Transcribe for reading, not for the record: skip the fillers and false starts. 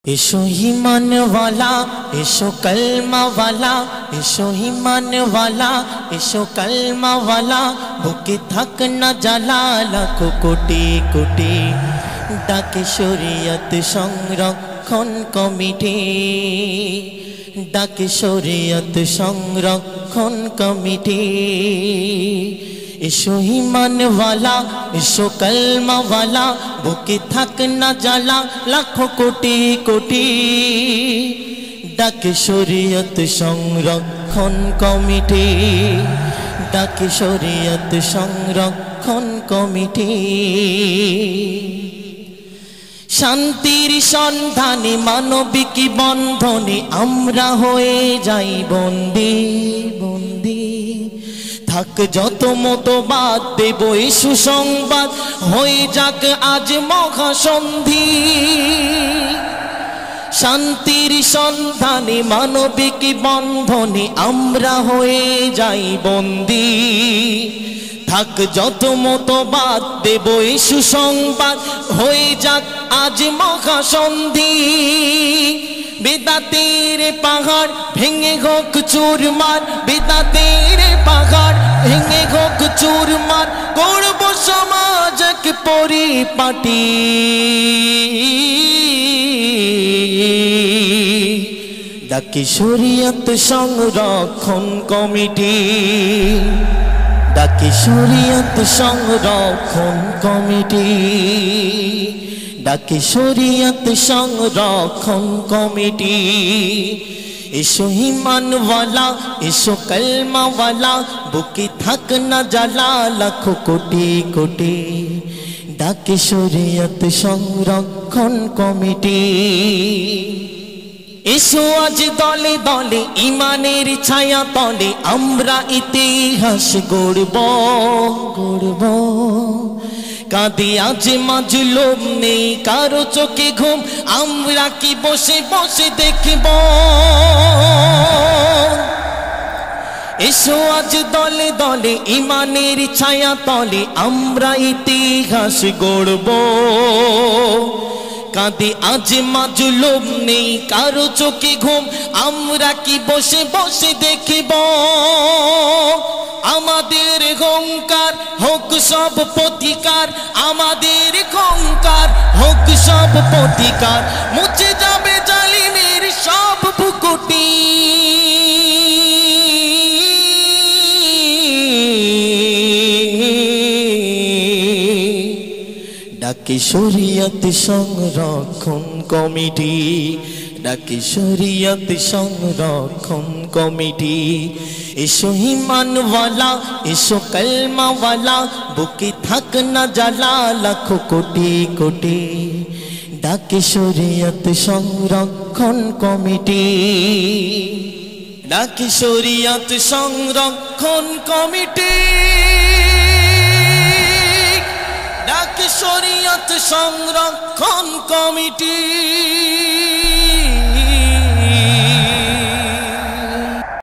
एशो ईमान वाला, एशो कलमा वाला, एशो ईमान वाला, एशो कलमा वाला, बुके थक न जाला लाखों कोटि कोटि डाके शरीयत संरक्षण कमिटी, डाके शरीयत संरक्षण कमिटी। एशो ईमान वाला, एशो कलमा वाला, बुके थक न जाला लाखों कोटि कोटि डाके शरीयत संरक्षण कमिटी, डाके शरीयत संरक्षण कमिटी। शांतिर सन्धाने मानविक बंधने आम्रा होए जाई बंदी बंदी, थाक जत मतबाद देब ए सुसंबाद हये जाक आज महासंधि। शांतिर सन्धाने मानविक बंधने आम्रा होए जाई बंदी, थाक जत मतबाद देब ए सुसंबाद हये जाक आज महासंधि। बेदातेर पहाड़ भेंगे होक चूरमार, बेदातेर पहाड़ भेंगे होक चूरमार, करब समाज एक परिपाटी। डाकी शरीयत संरक्षण कमिटी, डाकी शरीयत संरक्षण कमिटी, डाके शरीयत संरक्षण कमिटी। एशो ईमान वाला, एशो कलमा वाला, बुके थक न जाला लाखों कोटि कोटि डाके शरीयत संरक्षण कमिटी। एशो आज दले दले ईमानेर छाया तले आम्रा इतिहास गड़ब गड़ब। काঁদে आज মাজলুম নেই কারো চোখে ঘুম, আমরা কি বসে বসে দেখব। এসো আজ দলে দলে ঈমানের ছায়া তলে আমরা ইতিহাস গড়ব। কাঁদে আজ মাজলুম নেই কারো চোখে ঘুম, আমরা কি বসে বসে দেখব। আমাদের হংকার হোক সব প্রতিকার, আমাদের হংকার হোক সব প্রতিকার, মুছে যাবে জালিমের সব ভুকুটি। ডাকে শরীয়ত সংরক্ষণ কমিটি, ডাকে শরীয়ত সংরক্ষণ কমিটি। एशो ईमान वाला, एशो कलमा वाला, बुके थक न जाला लाखों कोटि कोटि डाके शरीयत संरक्षण कमिटी, डाके शरीयत संरक्षण कमिटी, डाके शरीयत संरक्षण कमिटी।